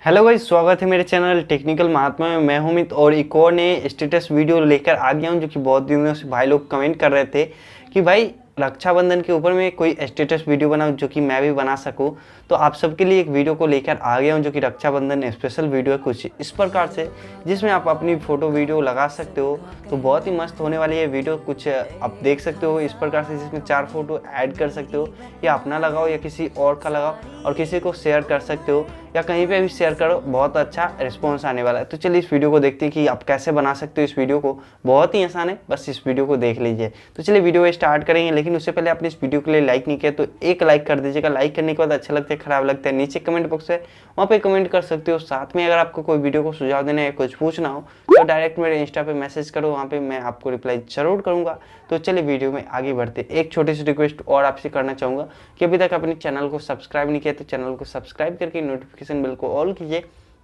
Hello guys, स्वागत है मेरे चैनल टेक्निकल महात्मा में। मैं हूं मित और एक और नए स्टेटस वीडियो लेकर आ गया हूं, जो कि बहुत दिनों से भाई लोग कमेंट कर रहे थे कि भाई रक्षाबंधन के ऊपर में कोई स्टेटस वीडियो बनाऊं जो कि मैं भी बना सकूं। तो आप सबके लिए एक वीडियो को लेकर आ गया हूं, जो कि रक्षाबंधन स्पेशल वीडियो है कुछ इस प्रकार से, जिसमें आप अपनी फ़ोटो वीडियो लगा सकते हो। तो बहुत ही मस्त होने वाली है वीडियो। कुछ आप देख सकते हो इस प्रकार से, जिसमें 4 फोटो ऐड कर सकते हो, या अपना लगाओ या किसी और का लगाओ और किसी को शेयर कर सकते हो, या कहीं पे भी शेयर करो। बहुत अच्छा रिस्पॉन्स आने वाला है। तो चलिए इस वीडियो को देखते हैं कि आप कैसे बना सकते हो इस वीडियो को। बहुत ही आसान है, बस इस वीडियो को देख लीजिए। तो चलिए वीडियो स्टार्ट करेंगे, लेकिन उससे पहले आपने इस वीडियो के लिए लाइक नहीं किया तो एक लाइक कर दीजिएगा। लाइक करने के बाद अच्छा लगता है खराब लगता है नीचे कमेंट बॉक्स है, वहाँ पे कमेंट कर सकते हो। साथ में अगर आपको कोई वीडियो को सुझाव देना है या कुछ पूछना हो तो डायरेक्ट मेरे इंस्टा पे मैसेज करो, वहाँ पे मैं आपको रिप्लाई जरूर करूँगा। तो चलिए वीडियो में आगे बढ़ते। एक छोटी सी रिक्वेस्ट और आपसे करना चाहूँगा कि अभी तक अपने चैनल को सब्सक्राइब नहीं किया तो चैनल को सब्सक्राइब करके नोटिफिकेशन बेल को ऑल कीजिए,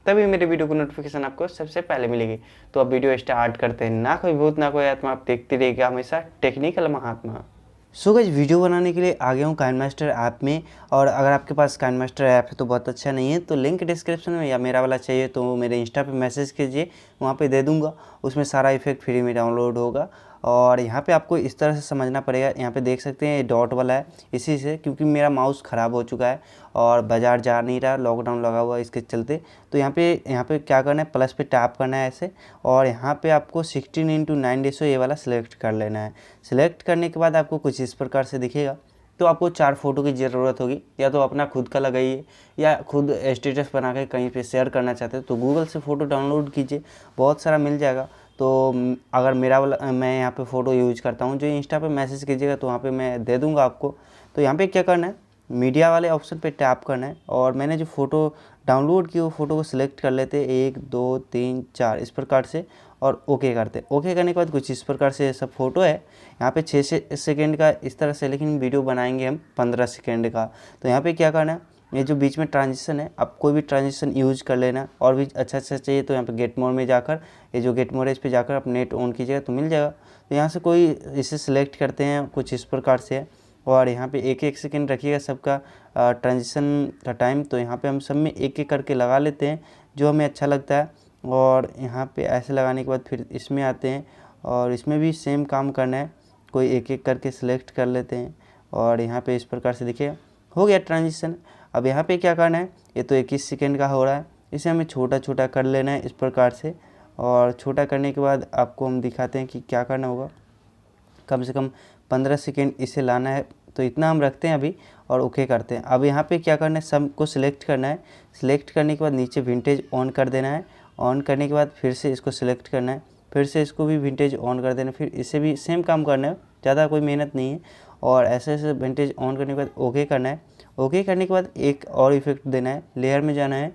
तभी मेरे वीडियो को नोटिफिकेशन आपको सबसे पहले मिलेगी। तो अब वीडियो स्टार्ट करते हैं। ना कोई भूत ना कोई आत्मा, आप देखते रहिएगा हमेशा टेक्निकल महात्मा। सो गाइस, वीडियो बनाने के लिए आ गया हूँ काइनमास्टर ऐप में। और अगर आपके पास काइनमास्टर ऐप है तो बहुत अच्छा, नहीं है तो लिंक डिस्क्रिप्शन में, या मेरा वाला चाहिए तो मेरे इंस्टा पे मैसेज कीजिए, वहाँ पे दे दूँगा। उसमें सारा इफेक्ट फ्री में डाउनलोड होगा। और यहाँ पे आपको इस तरह से समझना पड़ेगा। यहाँ पे देख सकते हैं ये डॉट वाला है, इसी से, क्योंकि मेरा माउस ख़राब हो चुका है और बाज़ार जा नहीं रहा, लॉकडाउन लगा हुआ है इसके चलते। तो यहाँ पे क्या करना है, प्लस पे टैप करना है ऐसे, और यहाँ पे आपको 16:9 रेशो ये वाला सिलेक्ट कर लेना है। सिलेक्ट करने के बाद आपको कुछ इस प्रकार से दिखेगा। तो आपको 4 फोटो की ज़रूरत होगी, या तो अपना खुद का लगाइए, या खुद स्टेटस बना के कहीं पे शेयर करना चाहते हो तो गूगल से फ़ोटो डाउनलोड कीजिए, बहुत सारा मिल जाएगा। तो अगर मेरा वाला मैं यहाँ पे फ़ोटो यूज करता हूँ, जो इंस्टा पे मैसेज कीजिएगा तो वहाँ पे मैं दे दूँगा आपको। तो यहाँ पे क्या करना है, मीडिया वाले ऑप्शन पे टैप करना है, और मैंने जो फ़ोटो डाउनलोड की वो फ़ोटो को सिलेक्ट कर लेते, 1 2 3 4 इस प्रकार से, और ओके करते। ओके करने के बाद कुछ इस प्रकार से सब फ़ोटो है। यहाँ पे 6 सेकेंड का इस तरह से, लेकिन वीडियो बनाएंगे हम 15 सेकेंड का। तो यहाँ पे क्या करना है, ये जो बीच में ट्रांजिशन है, आप कोई भी ट्रांजिशन यूज कर लेना। और भी अच्छा चाहिए तो यहाँ पे गेट मोड में जाकर, ये जो गेट मोड है इस पर जाकर आप नेट ऑन कीजिएगा तो मिल जाएगा। तो यहाँ से कोई इसे सिलेक्ट करते हैं, कुछ इस प्रकार से है। और यहाँ पे 1-1 सेकेंड रखिएगा सबका ट्रांजिशन का टाइम। तो यहाँ पे हम सब में 1-1 करके लगा लेते हैं जो हमें अच्छा लगता है। और यहाँ पे ऐसे लगाने के बाद फिर इसमें आते हैं, और इसमें भी सेम काम करना है, कोई 1-1 करके सिलेक्ट कर लेते हैं। और यहाँ पे इस प्रकार से देखिए हो गया ट्रांजिशन। अब यहाँ पे क्या करना है, ये तो 21 सेकेंड का हो रहा है, इसे हमें छोटा छोटा कर लेना है इस प्रकार से। और छोटा करने के बाद आपको हम दिखाते हैं कि क्या करना होगा। कम से कम 15 सेकेंड इसे लाना है, तो इतना हम रखते हैं अभी, और ओके करते हैं। अब यहाँ पे क्या करना है, सबको सिलेक्ट करना है। सिलेक्ट करने के बाद नीचे विंटेज ऑन कर देना है। ऑन करने के बाद फिर से इसको सिलेक्ट करना है, फिर से इसको भी विंटेज ऑन कर देना है, फिर इसे भी सेम काम करना है, ज़्यादा कोई मेहनत नहीं है। और ऐसे ऐसे विंटेज ऑन करने के बाद ओके करना है। ओके करने के बाद एक और इफेक्ट देना है, लेयर में जाना है,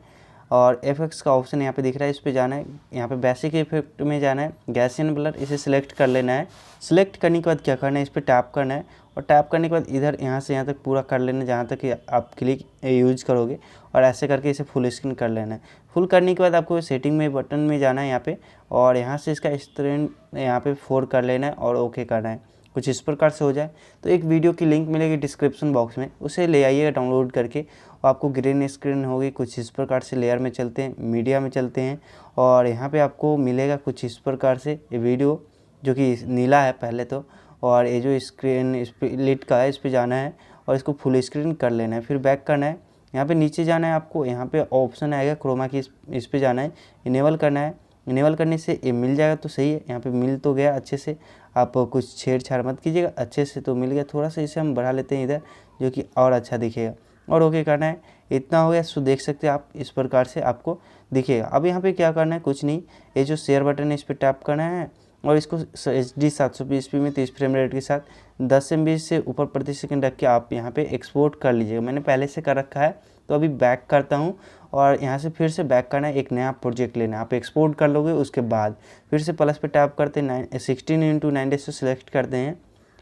और एफएक्स का ऑप्शन यहाँ पे दिख रहा है, इस पे जाना है। यहाँ पे बेसिक इफेक्ट में जाना है, गैसियन ब्लर, इसे सिलेक्ट कर लेना है। सिलेक्ट करने के बाद क्या करना है, इस पर टैप करना है, और टैप करने के बाद इधर यहाँ से यहाँ तक पूरा कर लेना है, जहाँ तक कि आप क्लिक यूज करोगे। और ऐसे करके इसे फुल स्क्रीन कर लेना है। फुल करने के बाद आपको सेटिंग में बटन में जाना है यहाँ पे, और यहाँ से इसका स्क्रीन यहाँ पे 4 कर लेना है और ओके करना है। कुछ इस प्रकार से हो जाए तो एक वीडियो की लिंक मिलेगी डिस्क्रिप्शन बॉक्स में, उसे ले आइएगा डाउनलोड करके, और आपको ग्रीन स्क्रीन होगी। कुछ इस प्रकार से लेयर में चलते हैं, मीडिया में चलते हैं, और यहाँ पे आपको मिलेगा कुछ इस प्रकार से ये वीडियो, जो कि नीला है पहले तो। और ये जो स्क्रीन स्प्लिट का है, इस पर जाना है और इसको फुल स्क्रीन कर लेना है, फिर बैक करना है। यहाँ पे नीचे जाना है आपको, यहाँ पे ऑप्शन आएगा क्रोमा की, इस पर जाना है, इनेबल करना है। इनेबल करने से ये मिल जाएगा तो सही है। यहाँ पे मिल तो गया अच्छे से, आप कुछ छेड़छाड़ मत कीजिएगा, अच्छे से तो मिल गया। थोड़ा सा इसे हम बढ़ा लेते हैं इधर, जो कि और अच्छा दिखेगा, और ओके करना है। इतना हो गया। सो देख सकते हैं आप, इस प्रकार से आपको दिखेगा। अब यहाँ पे क्या करना है, कुछ नहीं, ये जो शेयर बटन है इस पर टैप करना है, और इसको HD 720p में 30 फ्रेम रेट के साथ 10 MB से ऊपर प्रति सेकंड रख के आप यहाँ पे एक्सपोर्ट कर लीजिएगा। मैंने पहले से कर रखा है, तो अभी बैक करता हूँ, और यहाँ से फिर से बैक करना है, एक नया प्रोजेक्ट लेना है। आप एक्सपोर्ट कर लोगे, उसके बाद फिर से प्लस पे टैप करते हैं, 16:9 रेशो सेलेक्ट करते हैं।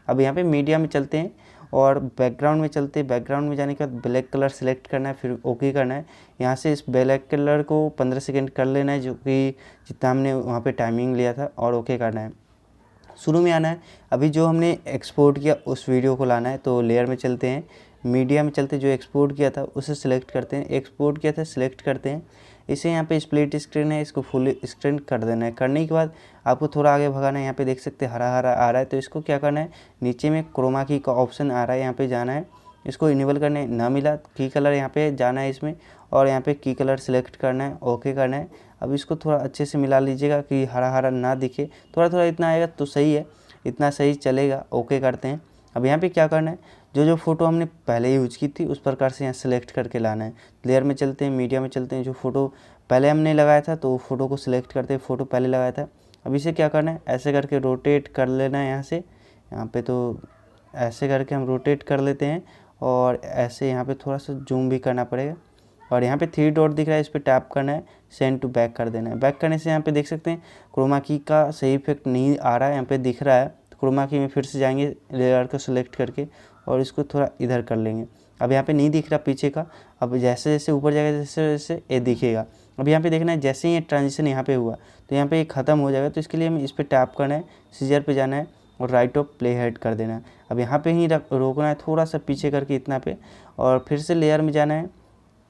अब यहाँ पे मीडिया में चलते हैं और बैकग्राउंड में चलते हैं। बैकग्राउंड में जाने के बाद ब्लैक कलर सेलेक्ट करना है, फिर ओके करना है। यहाँ से इस ब्लैक कलर को 15 सेकेंड कर लेना है, जो कि जितना हमने वहाँ पे टाइमिंग लिया था, और ओके करना है। शुरू में आना है, अभी जो हमने एक्सपोर्ट किया उस वीडियो को लाना है। तो लेयर में चलते हैं, मीडिया में चलते, जो एक्सपोर्ट किया था उसे सिलेक्ट करते हैं, एक्सपोर्ट किया था सिलेक्ट करते हैं। इसे यहाँ पे स्प्लिट स्क्रीन है, इसको फुल स्क्रीन कर देना है। करने के बाद आपको थोड़ा आगे भगाना है। यहाँ पे देख सकते हैं हरा हरा आ रहा है, तो इसको क्या करना है, नीचे में क्रोमा की का ऑप्शन आ रहा है, यहाँ पे जाना है, इसको इनेबल करने ना मिला की कलर यहाँ पे जाना है इसमें, और यहाँ पे की कलर सेलेक्ट करना है, ओके करना है। अब इसको थोड़ा अच्छे से मिला लीजिएगा कि हरा हरा ना दिखे, थोड़ा थोड़ा इतना आएगा तो सही है, इतना सही चलेगा। ओके करते हैं। अब यहाँ पे क्या करना है, जो फ़ोटो हमने पहले यूज की थी उस प्रकार से यहाँ सेलेक्ट करके लाना है। लेयर में चलते हैं, मीडिया में चलते हैं, जो फ़ोटो पहले हमने लगाया था तो फ़ोटो को सिलेक्ट करते हैं, फ़ोटो पहले लगाया था। अब इसे क्या करना है, ऐसे करके रोटेट कर लेना है यहाँ से, यहाँ पे तो ऐसे करके हम रोटेट कर लेते हैं, और ऐसे यहाँ पे थोड़ा सा जूम भी करना पड़ेगा। और यहाँ पे 3 डॉट दिख रहा है, इस पर टैप करना है, सेंड टू बैक कर देना है। बैक करने से यहाँ पे देख सकते हैं क्रोमा की का सही इफेक्ट नहीं आ रहा है, यहाँ पे दिख रहा है। तो क्रोमा की में फिर से जाएंगे लेयर को सिलेक्ट करके, और इसको थोड़ा इधर कर लेंगे। अब यहाँ पे नहीं दिख रहा पीछे का, अब जैसे जैसे ऊपर जाएगा जैसे जैसे ये दिखेगा। अब यहाँ पे देखना है जैसे ही ये ट्रांजिशन यहाँ पे हुआ तो यहाँ पे ये ख़त्म हो जाएगा। तो इसके लिए हमें इस पर टैप करना है, सीजर पे जाना है और राइट ऑफ प्ले हेड कर देना है। अब यहाँ पे ही रोकना है, थोड़ा सा पीछे करके इतना पे, और फिर से लेयर में जाना है,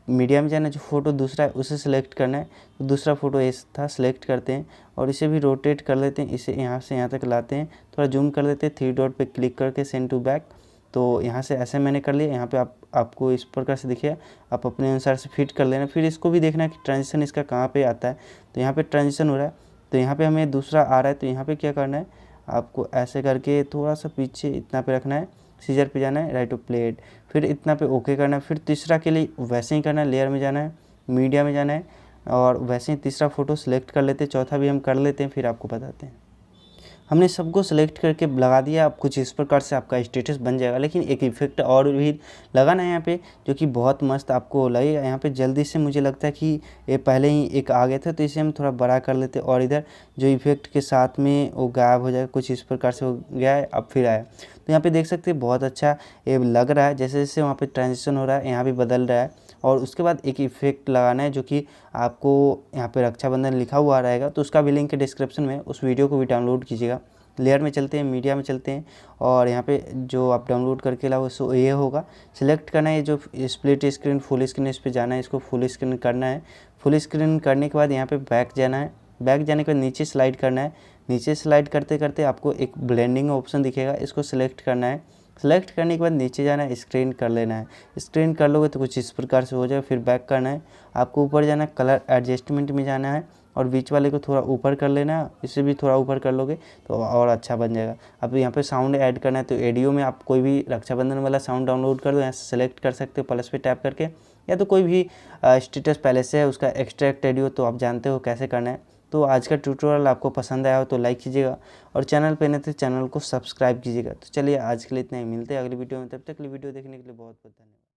मीडिया में जाना है, जो फ़ोटो दूसरा है उसे सिलेक्ट करना है। तो दूसरा फ़ोटो ऐसा था, सिलेक्ट करते हैं और इसे भी रोटेट कर लेते हैं, इसे यहाँ से यहाँ तक लाते हैं, थोड़ा जूम कर लेते हैं, 3 डॉट पे क्लिक करके सेंड टू बैक। तो यहाँ से ऐसे मैंने कर लिया। यहाँ पे आपको इस प्रकार से दिखे, आप अपने अनुसार से फिट कर लेना। फिर इसको भी देखना है कि ट्रांजिशन इसका कहाँ पे आता है। तो यहाँ पे ट्रांजिशन हो रहा है, तो यहाँ पे हमें दूसरा आ रहा है, तो यहाँ पे क्या करना है, आपको ऐसे करके थोड़ा सा पीछे इतना पे रखना है, सीजर पे जाना है, राइट ऑफ प्लेट, फिर इतना पे ओके करना है। फिर तीसरा के लिए वैसे ही करना है, लेयर में जाना है, मीडिया में जाना है, और वैसे ही तीसरा फ़ोटो सेलेक्ट कर लेते हैं, चौथा भी हम कर लेते हैं, फिर आपको बताते हैं। हमने सबको सेलेक्ट करके लगा दिया। अब कुछ इस प्रकार से आपका स्टेटस बन जाएगा। लेकिन एक इफेक्ट और भी लगाना है यहाँ पे, जो कि बहुत मस्त आपको लगेगा। यहाँ पे जल्दी से मुझे लगता है कि ये पहले ही एक आ गया था, तो इसे हम थोड़ा बड़ा कर लेते हैं, और इधर जो इफेक्ट के साथ में वो गायब हो जाएगा। कुछ इस प्रकार से हो गया है, अब फिर आया। तो यहाँ पे देख सकते हैं बहुत अच्छा ये लग रहा है, जैसे जैसे वहाँ पे ट्रांजिशन हो रहा है यहाँ भी बदल रहा है। और उसके बाद एक इफेक्ट लगाना है, जो कि आपको यहाँ पे रक्षाबंधन लिखा हुआ रहेगा, तो उसका भी लिंक है डिस्क्रिप्शन में, उस वीडियो को भी डाउनलोड कीजिएगा। लेयर में चलते हैं, मीडिया में चलते हैं, और यहाँ पे जो आप डाउनलोड करके लाओ सो ये होगा। सिलेक्ट करना है जो स्प्लिट स्क्रीन फुल स्क्रीन, इस पर जाना है, इसको फुल स्क्रीन करना है। फुल स्क्रीन करने के बाद यहाँ पे बैक जाना है, बैक जाने के बाद नीचे स्लाइड करना है। नीचे स्लाइड करते करते आपको एक ब्लेंडिंग ऑप्शन दिखेगा, इसको सिलेक्ट करना है। सेलेक्ट करने के बाद नीचे जाना है, स्क्रीन कर लेना है। स्क्रीन कर लोगे तो कुछ इस प्रकार से हो जाएगा। फिर बैक करना है, आपको ऊपर जाना है, कलर एडजस्टमेंट में जाना है, और बीच वाले को थोड़ा ऊपर कर लेना है। इसे भी थोड़ा ऊपर कर लोगे तो और अच्छा बन जाएगा। अब यहाँ पे साउंड ऐड करना है, तो ऑडियो में आप कोई भी रक्षाबंधन वाला साउंड डाउनलोड कर दो, यहाँ से सेलेक्ट कर सकते हो प्लस पे टैप करके, या तो कोई भी स्टेटस पहले से है उसका एक्सट्रैक्ट ऑडियो, तो आप जानते हो कैसे करना है। तो आज का ट्यूटोरियल आपको पसंद आया हो तो लाइक कीजिएगा, और चैनल पे नहीं तो चैनल को सब्सक्राइब कीजिएगा। तो चलिए आज के लिए इतना ही, मिलते हैं अगली वीडियो में। तब तक के लिए वीडियो देखने के लिए बहुत बहुत धन्यवाद।